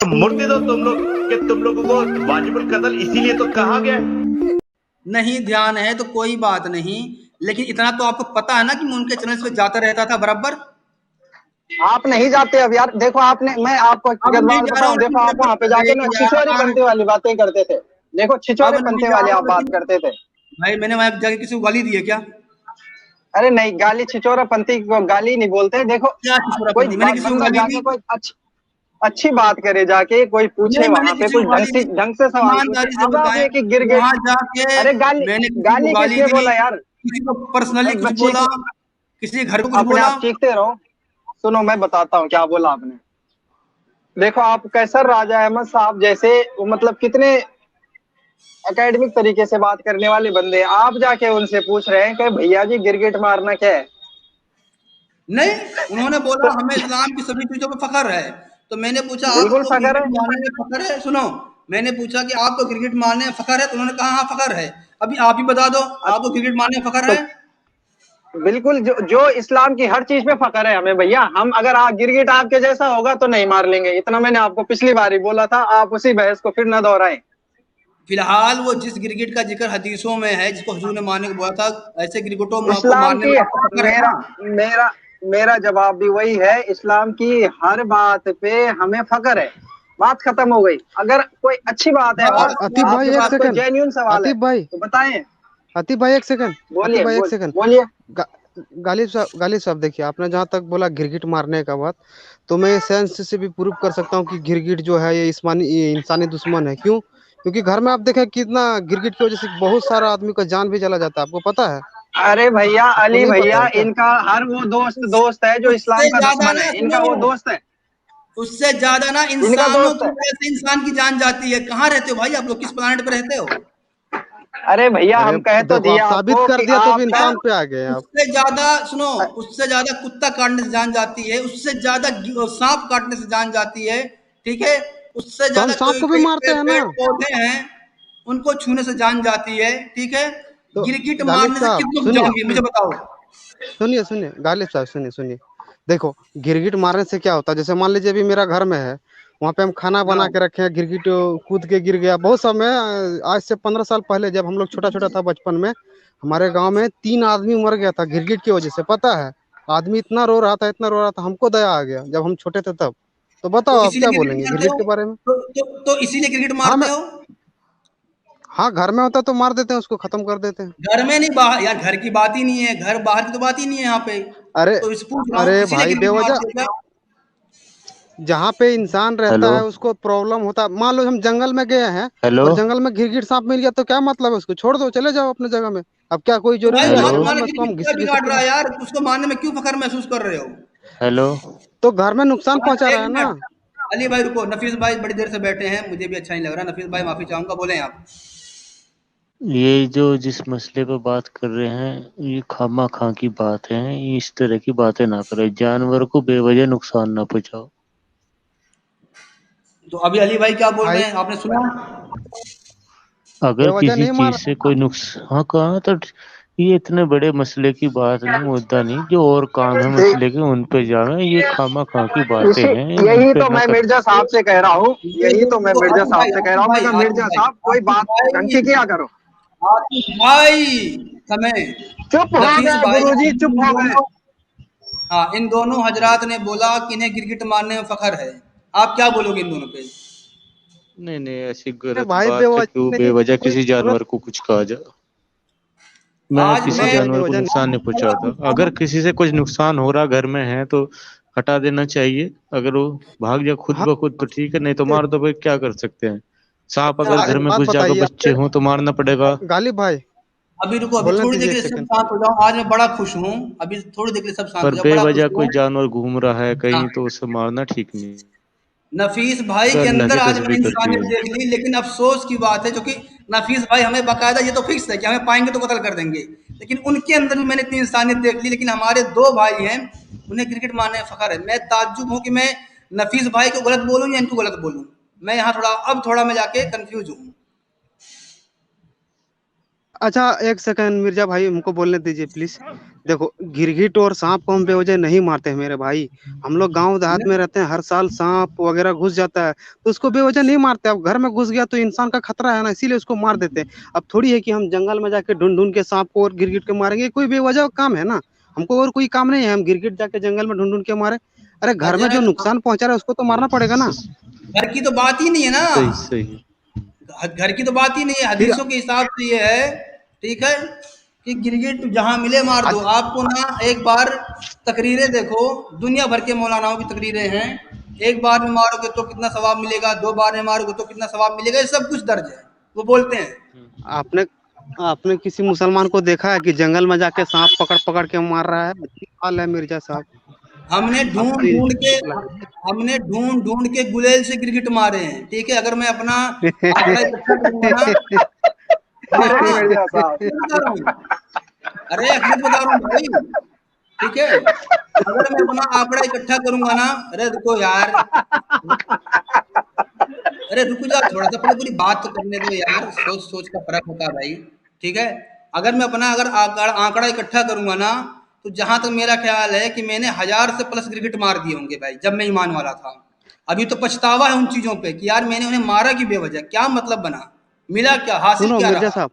मुर्दे दो तुम लोग कि तुम लोगों को वाजिबुल कत्ल इसीलिए तो कहा गया है। नहीं ध्यान है तो कोई बात नहीं, लेकिन इतना तो आपको पता है ना कि मैं उनके चैनल पे जाता रहता था बराबर। आप नहीं जाते अब यार। देखो आपने, मैं आपको अब एक नहीं बात जा रहा बताऊं, हूँ देखो लेकिन आप मेरे वहां पे को जाके अरे ना छिछोरे यार, पंथे वाली बातें करते थे। देखो अब छिछोरे नहीं पंथे जा वाली रहा आप हूँ बात लेकिन करते थे। भाई मैंने वहां जाके किसी को गाली दी है क्या? अरे नहीं, गाली छिछोरा पंथी को गाली नहीं बोलते। देखो क्या कोई खुशबरापंती मैंने किसी को बंदा गाली दी? जाके कोई अच्छी बात करे, जाके कोई पूछे नहीं मैंने वहां पे, किसी कोई को गाली दी? ढंग से सवाल पूछे, ईमानदारी से अब आप बताएं, एक एक गिरगिट। वहां जाके अरे गाली, मैंने किसी को गाली गाली किसने दी, बोला यार? किसी को पर्सनली कुछ बच्चे बोला, की किसी के घर को कुछ अपने बोला? आप चीखते रहो। सुनो मैं बताता हूँ क्या बोला आपने। देखो आप कैसर राजा अहमद साहब जैसे, वो मतलब कितने एकेडमिक तरीके से बात करने वाले बंदे हैं, आप जाके उनसे पूछ रहे हैं कि भैया जी गिरगिट मारना क्या है? नहीं, उन्होंने बोला तो हमें इस्लाम की सभी चीजों पे फख्र है। तो मैंने पूछा बिल्कुल आपको फकर क्रिकेट है। मारने में फख्र है? सुनो, मैंने पूछा कि आपको क्रिकेट मारने में फख्र है, तो उन्होंने कहा हाँ फख्र है। अभी आप ही बता दो, आपको क्रिकेट मारने में फख्र तो है? बिल्कुल, जो इस्लाम की हर चीज पे फकर है हमें भैया। हम अगर गिरगिट आपके जैसा होगा तो नहीं मार लेंगे, इतना मैंने आपको पिछली बार ही बोला था। आप उसी बहस को फिर न दोहराएं। फिलहाल वो जिस गिरगिट का जिक्र हदीसों में है, जिसको हुजूर ने मारने को बोला था, ऐसे गिरगिटों को इस्लाम मारने की, में आपको फख्र है मेरा ना? मेरा मेरा जवाब भी वही है। इस्लाम की हर बात पे हमें फकर है। बात खत्म हो गई। अगर कोई अच्छी बात है और बस आतिफ बस भाई आपके एक पास बस। कोई सेकंड। जेन्युइन सवाल है आतिफ भाई, तो बताएं। आतिफ भाई एक सेकंड। आतिफ बोलिए भाई एक सेकंड। बोलिए। गा, गालिब साहब देखिए, आपने जहाँ तक बोला गिरगिट मारने का बात, तो मैं साइंस से भी प्रूव कर सकता हूँ कि गिरगिट जो है ये इंसानी दुश्मन है। क्यों? क्योंकि घर में आप देखें कितना गिरगिट की वजह से बहुत सारा आदमी का जान भी चला जाता है। आपको पता है? अरे भैया, आपको अली नहीं पता भैया, है क्या? इनका हर वो दोस्त उस, दोस्त है जो उससे इस्लाम का ज्यादा दुश्मन ना है। इनका सुनो, वो दोस्त है, उससे ज्यादा ना इनका इंसानों दोस्त की है। वजह से इंसान की जान जाती है। कहाँ रहते हो भाई आप लोग, किस प्लानेट पे रहते हो? अरे भैया, अरे हम कह तो देखो, दिए आप साबित आपको कर कि दिया तो भी आप इंसान पे आ गए आप। उससे ज्यादा सुनो, उससे ज्यादा कुत्ता काटने से जान जाती है, उससे ज्यादा सांप काटने से जान जाती है। ठीक है, उससे तो हम ज्यादा सांप कोई को भी कोई मारते हैं ना। पेड़ पौधे हैं, उनको छूने से जान जाती है। ठीक है, तो गिरगिट गालिब मारने से साहब कितनों की सुनिए, जाओगी मुझे बताओ? सुनिए सुनिए गालिब साहब, सुनिए सुनिए। देखो, गिरगिट मारने से क्या होता है, जैसे मान लीजिए अभी मेरा घर में है, वहाँ पे हम खाना बना हाँ, के रखे हैं, गिरगिट कूद के गिर गया। बहुत समय, आज से 15 साल पहले जब हम लोग छोटा छोटा था बचपन में, हमारे गांव में 3 आदमी मर गया था गिरगिट की वजह से। पता है? आदमी इतना रो रहा था, इतना रो रहा था, हमको दया आ गया जब हम छोटे थे तब। तो तो बताओ आप इसीलिए क्या गिरगिट बोलेंगे मारते गिरगिट हो? के बारे में? तो इसीलिए गिरगिट हाँ मारते मैं, हो? हाँ घर में होता तो मार देते हैं, उसको खत्म कर देते हैं। घर में नहीं, बाहर यार, घर की बात ही नहीं है, घर बाहर की तो बात ही नहीं है यहाँ पे। अरे, तो इस पूछ रहा हूँ अरे इसीलिए भाई गिरगिट बेवजह, मारते हो क्या? जहाँ पे इंसान रहता हेलो। है उसको प्रॉब्लम होता है। मान लो हम जंगल में गए हैं हेलो। और जंगल में गिरगिट सांप मिल गया, तो क्या मतलब है? उसको छोड़ दो, चले जाओ अपने जगह में। अब क्या कोई तो जरूरी भाई है वहां कि हेलो। जंगल तुम्हारा में उसको गिरगिट हम क्या घिस भी बिगाड़ सकते रहा हैं? है यार? उसको मारने में क्यों फखर महसूस कर रहे हो? हेलो। तो घर में नुकसान हाँ, पहुंचा एक रहा है ना। मिनट, अली भाई रुको, नफीस भाई बड़ी देर से बैठे हैं, मुझे भी अच्छा नहीं लग रहा। नफीस भाई माफी चाहूंगा, बोले आप। ये जो जिस मसले पर बात कर रहे हैं, ये खामा खां की बात है। ये इस तरह की बातें ना करें, जानवर को बेवजह नुकसान ना पहुंचाओ। तो अभी अली भाई क्या बोल रहे भाई हैं आपने सुना? अगर बेवजह किसी नहीं चीज मार से कोई नुकसान कहा तो ये इतने बड़े मसले की बात नहीं, मुद्दा नहीं। जो और काम है मसले के उन पे जावे। ये खामा खां की बातें इसी हैं, इन यही पे तो ना मैं करें। मिर्जा साहब से कह रहा हूँ। ये यही जो तो मैं जो मिर्जा साहब से कह रहा हूँ। मैं कहा आतिफ मिर्जा भाई, साहब कोई आतिफ बात ढंग भाई, की किया करो। आतिफ भाई, समय। चुप हो नफीस गए भाई, गुरुजी, चुप इन हो गए। दोनों, हाँ, इन दोनों हजरात ने बोला कि इन्हें गिरगिट मारने में फखर है। आप क्या बोलोगे इन दोनों पे? नहीं नहीं, ऐसी अरे गलत भाई बात है कि वो बेवजह नहीं, बेवजह कोई किसी जरूरत। जानवर को कुछ कहा जाए। मैं आज किसी हाँ मैं भाई जानवर को बेवजह नहीं। नुकसान नहीं पहुंचाता। अगर किसी से कुछ नुकसान हो रहा घर में है तो हटा देना चाहिए। अगर वो भाग जाए खुद हाँ ब खुद तो ठीक है, नहीं तो मार दो भाई, क्या कर सकते हैं। सांप अच्छा अगर एक घर में बात घुस जाकर बताइए बच्चे आपके, हों तो मारना पड़ेगा। गालिब भाई, अभी रुको, अभी बोलने थोड़ी देर दीजिए के एक लिए सब सेकंड। शांत हो जाओ। आज मैं बड़ा खुश हूँ, अभी थोड़ी देर के लिए सब शांत पर हो जाओ, बड़ा खुश बेवजह हूँ। कोई जानवर घूम रहा है हाँ, कहीं तो उसे मारना ठीक नहीं। नफीस भाई तो के अल्लाह अंदर की आज मैंने तस्बीह करती इंसानियत है। देख ली, लेकिन अफसोस की बात है, जो कि नफीस भाई हमें बाकायदा ये तो फिक्स है कि हमें पाएंगे तो कत्ल कर देंगे, लेकिन उनके अंदर भी मैंने इतनी इंसानियत देख ली। लेकिन हमारे दो भाई हैं, उन्हें क्रिकेट मारने में फखर है। मैं ताज्जुब हूँ कि मैं नफीस भाई को गलत बोलूँ या इनको गलत बोलूँ। मैं यहाँ थोड़ा, अब थोड़ा मैं जाके कंफ्यूज हूँ। अच्छा एक सेकंड मिर्जा भाई, हमको बोलने दीजिए प्लीज। देखो, गिरगिट और सांप को हम बेवजह नहीं मारते हैं मेरे भाई। हम लोग गांव देहात में रहते हैं, हर साल सांप वगैरह घुस जाता है तो उसको बेवजह नहीं मारते। अब घर में घुस गया तो इंसान का खतरा है ना, इसीलिए उसको मार देते हैं। अब थोड़ी है कि हम जंगल में जाके ढूंढ ढूंढ के सांप को और गिरगिट को मारेंगे, कोई बेवजह काम है ना। हमको और कोई काम नहीं है, हम गिरगिट जाके जंगल में ढूंढ ढूंढ के मारे। अरे घर में जो अजय, नुकसान पहुंचा रहा है उसको तो मारना पड़ेगा ना। घर की तो बात ही नहीं है ना, सही सही। घर की तो बात ही नहीं है। फिर हदीसों के हिसाब से ये है, ठीक है, कि गिरगिट जहां मिले मार दो। अच्छा, आपको ना एक बार तकरीरें देखो, दुनिया भर के मौलानाओं की तकरीरें हैं। एक बार में मारोगे तो कितना सवाब मिलेगा, दो बार में मारोगे तो कितना सवाब मिलेगा, ये सब कुछ दर्ज है। वो बोलते हैं। आपने आपने किसी मुसलमान को देखा है कि जंगल में जाके सांप पकड़ पकड़ के मार रहा है? अजीब हाल है मिर्जा साहब। हमने आप ढूंढ तो ढूंढ के ये- हमने ढूंढ ढूंढ के गुलेल से गिरगिट मारे हैं, ठीक है। अगर मैं अपना आंकड़ा इकट्ठा करूंगा ना, हाँ अरे हाँ, मिर्जा साहब, हकीकत बता रहा हूँ, अरे हकीकत बता रहा हूँ भाई, ठीक है। अगर मैं अपना आंकड़ा इकट्ठा करूंगा ना, अरे रुको यार, अरे रुको जा थोड़ा सा, पहले पूरी बात तो करने दो यार। सोच सोच का फर्क होता है भाई, ठीक है। अगर आंकड़ा आंकड़ा इकट्ठा करूंगा ना, तो जहां तक मेरा ख्याल है कि मैंने 1000 से प्लस गिरगिट मार दिए होंगे भाई, जब मैं ईमान वाला था। अभी तो पछतावा है उन चीजों पे कि यार मैंने उन्हें मारा की बेवजह, क्या मतलब बना, मिला क्या, हासिल सुनो क्या मिर्जा रहा। साहब,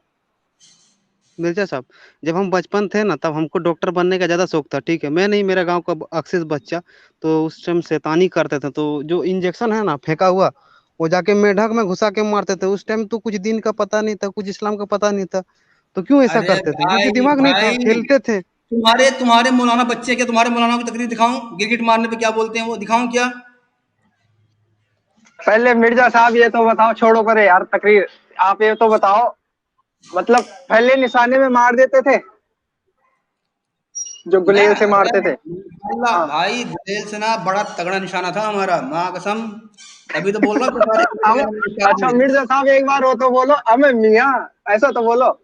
मिर्जा साहब, जब हम बचपन थे ना तब हमको डॉक्टर बनने का ज्यादा शौक था, ठीक है। मैं नहीं, मेरा गांव का अक्सर बच्चा, तो उस टाइम शैतानी करते थे। तो जो इंजेक्शन है ना फेंका हुआ, वो जाके मेढक में घुसा के मारते थे। उस टाइम तो कुछ दिन का पता नहीं था, कुछ इस्लाम का पता नहीं था। तो क्यों ऐसा अरे करते थे? क्योंकि भाई दिमाग नहीं था, भाई, खेलते थे। तुम्हारे तुम्हारे मौलाना बच्चे, क्या तुम्हारे मौलाना की तकरीर दिखाऊं गिरगिट मारने पे क्या बोलते हैं, वो दिखाऊं क्या। पहले मिर्जा साहब ये तो बताओ, छोड़ो करे यार तकरीर। आप ये तो बताओ, मतलब पहले निशाने में मार देते थे जो मैं गुलेल से अरे मारते थे? अल्लाह हाँ। भाई, गुलेल से ना बड़ा तगड़ा निशाना था हमारा, माँ कसम। तभी तो बोल रहा हूँ कि सारे गुलेल अब वगैरह हमने निकाल अच्छा दिए। मिर्जा साहब, एक बार हो तो बोलो अमे मियाँ, ऐसा तो बोलो।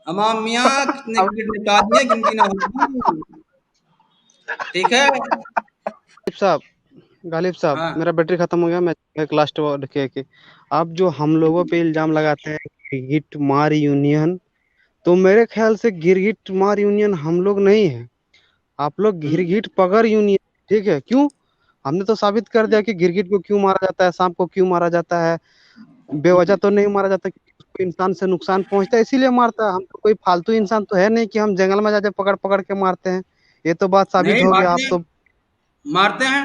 हमाम मियाँ कितने अब विकेट निकाल दिए, गिनती ना होगी, ठीक है। साहब, गालिब साहब, हाँ, मेरा बैटरी खत्म हो गया। मैं एक लास्ट वर्ड कह के, आप जो हम लोगों पे इल्जाम लगाते हैं गिरगिट मार यूनियन, तो मेरे ख्याल से गिरगिट मार यूनियन हम लोग नहीं है, आप लोग गिरगिट पकड़ यूनियन। ठीक है, क्यों? हमने तो साबित कर दिया कि गिरगिट को क्यों मारा जाता है, सांप को क्यों मारा जाता है। बेवजह तो नहीं मारा जाता, क्योंकि उसको इंसान से नुकसान पहुंचता है इसीलिए मारता है। हम तो कोई फालतू इंसान तो है नहीं कि हम जंगल में जाके पकड़ पकड़ के मारते हैं। ये तो बात साबित नहीं हो गया। आप मारते, तो मारते हैं।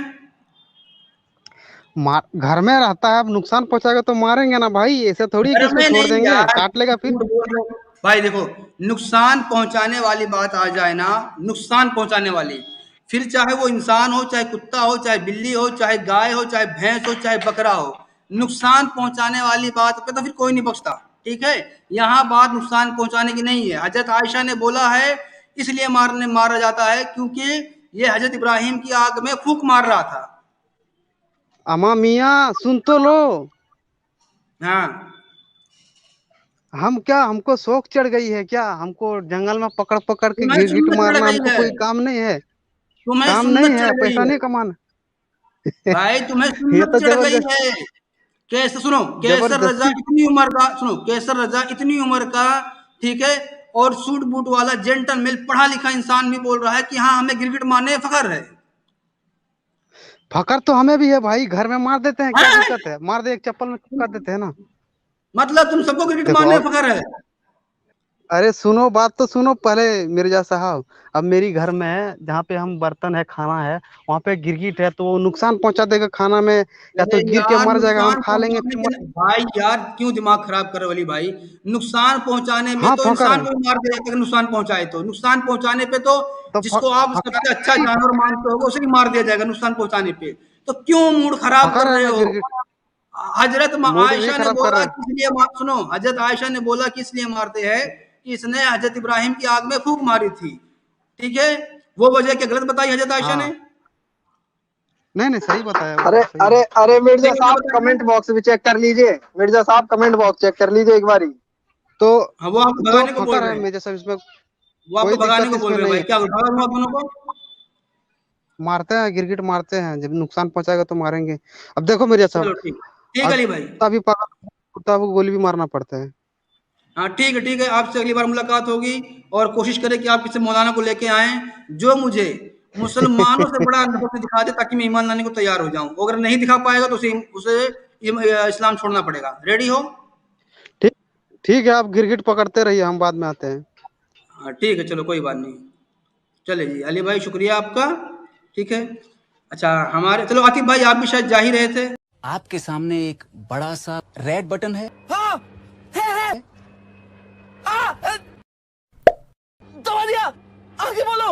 मार घर में रहता है, अब नुकसान पहुंचाएगा तो मारेंगे ना भाई, ऐसे थोड़ी है कि अरे उसको मैं छोड़ नहीं देंगे, यार, काट लेगा फिर। झूठ बोल रहा हूँ भाई। देखो, नुकसान पहुंचाने वाली बात आ जाए ना, नुकसान पहुंचाने वाली, फिर चाहे वो इंसान हो, चाहे कुत्ता हो, चाहे बिल्ली हो, चाहे गाय हो, चाहे भैंस हो, चाहे बकरा हो, नुकसान पहुंचाने वाली बात पे तो फिर कोई नहीं बख्शता, ठीक है। यहाँ बात नुकसान पहुंचाने की नहीं है। हजरत आयशा ने बोला है, इसलिए मारा जाता है क्योंकि ये हजरत इब्राहिम की आग में फूंक मार रहा था। अमा मियाँ सुन तो लो। हाँ, हम क्या, हमको शौक चढ़ गई है क्या? हमको जंगल में पकड़ पकड़ के तुम्हें गिरगिट सुन्नत चढ़ मारना गई हमको है, कोई काम नहीं है। तुम्हें काम नहीं सुन्नत है, चढ़ गई पैसा है नहीं कमाना। भाई, तुम्हें ये सुन्नत तो चढ़ गई जबरदस्त, है। कैसे, सुनो, कैसर रजा जबरदस्ती। इतनी उम्र का, सुनो, कैसर रजा इतनी उम्र का, ठीक है, और सूट बूट वाला जेंटलमैन पढ़ा लिखा इंसान भी बोल रहा है कि हाँ हमें गिरगिट मारने में फखर है। फकर तो हमें भी है भाई, घर में मार देते हैं, क्या हाँ? दिक्कत है? मार दे, एक चप्पल में चिपका देते हैं ना। मतलब तुम सबको गिरगिट देखो मारने अब, में फखर है। अरे सुनो, बात तो सुनो पहले मिर्जा साहब। अब मेरी घर में जहाँ पे हम बर्तन है, खाना है, वहां पे गिरगिट है तो वो नुकसान पहुंचा देगा खाना में, या अरे तो गिर के यार, मर जाएगा, हम नुकसान खा लेंगे पहुंचाने फिर के मर। भाई यार, क्यों दिमाग खराब कर रहे हो वली भाई। नुकसान पहुंचाने में हाँ तो फकर इंसान है, को भी मार दिया जाता है, अगर नुकसान पहुंचाए तो। नुकसान पहुंचाने पे तो तो जिसको आप फकर सबसे अच्छा है, जानवर मानते हो उसे भी मार दिया जाएगा नुकसान पहुंचाने पे। तो क्यों मूड खराब कर फकर है रहे ना हो। गिरगिट। हजरत मूड नहीं आयशा ने खराब कर बोला रहे हैं। कि इसलिए सुनो, हजरत आयशा ने बोला कि इसलिए मारते हैं कि इसने हजरत इब्राहिम की आग में फूंक मारी थी, ठीक है। वो वजह क्या गलत बताई हजरत आयशा ने। हाँ, नहीं नहीं, सही बताया, वो अरे तो सही अरे है। अरे सही मिर्जा वजह साहब, बताई ना। कमेंट बॉक्स भी चेक कर लीजिए। मिर्जा साहब कमेंट बॉक्स चेक कर लीजिए एक बारी। तो हाँ, वो आपको तो भगाने को बोल फकर रहे है हैं, मेरे सब, इसमें वो आपको कोई भगाने दिक्कत को बोल इसमें रहे हैं नहीं भाई, है। क्या भगा हुआ दोनों को। मारते हैं गिरगिट, मारते हैं, जब नुकसान पहुंचाएगा तो मारेंगे। अब देखो मेरे साहब, चलो ठीक, ठीक है अली भाई। कुत्ता भी पागल, कुत्ता को गोली भी मारना पड़ता है। हाँ ठीक है, आपसे अगली बार मुलाकात होगी और कोशिश करें कि आप किसी मौलाना को लेके आएँ जो मुझे मुसलमानों से बड़ा नफरत दिखा दे, ताकि मैं ईमान लाने को तैयार हो जाऊं। अगर नहीं दिखा पाएगा तो उसे इस्लाम छोड़ना पड़ेगा। रेडी हो? ठीक ठीक है, आप गिरगिट पकड़ते रहिए, हम बाद में आते हैं। हाँ ठीक है, चलो कोई बात नहीं। चले जी अली भाई, शुक्रिया आपका। ठीक है, अच्छा हमारे, चलो आतिफ भाई आप भी शायद जा ही रहे थे। आपके सामने एक बड़ा सा रेड बटन है। हाँ, है। दबा दिया, आगे बोलो।